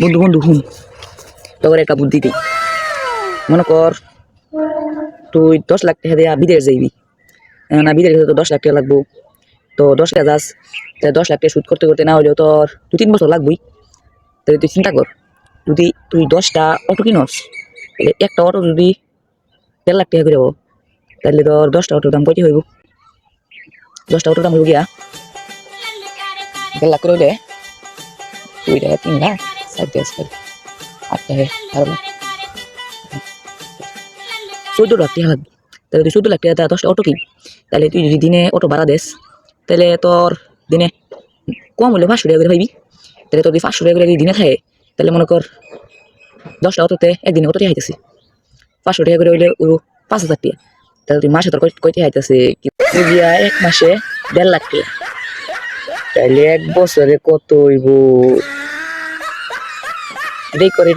বন্ধু বন্ধু হুন, তোর একটা বুদ্ধি দিই। মনে কর তুই 10 লাখ টাকা দিয়া বিদেশ যাইবি। না বিদেশ যেতে তো 10 লাখ টাকা লাগবো। তো 10 টাকা যাস, 10 লাখ টাকা শুট করতে করতে না হলেও তোর 2-3 বছর লাগবেই। তাহলে তুই চিন্তা কর, যদি তুই 10টা অটো কিনস, তাহলে একটা অটো যদি 1.5 লাখ টাকা করে হবো, তাহলে তোর 10টা অটোর দাম কয়টি হইব? 10টা অটোর দাম হইব গিয়া 1.5 লাখ করে হইলে 2 টাকা 3 লাখ 8 টাকা 12 লাখ 14 লাখ টাকা লাগবে। তাহলে তুই 14 লাখ টাকা 10টা অটো কিন। তাহলে তুই যদি দিনে অটো ভাড়া দেস, তাহলে তোর দিনে কম হলে 500 টাকা করে পাইবি। তাহলে তোর যদি 500 টাকা করে যদি দিনে থাকে, তাহলে মনে কর 10টা অটোতে একদিনে কত টাকা আইতেছে? 500 টাকা করে হইলে ও 5,000 টাকা। তাহলে তুই মাসে তোর কয় টাকা আইতেছে? এক মাসে 1.5 লাখ টাকা। তাহলে এক বছরে কত হইব? এটাই করে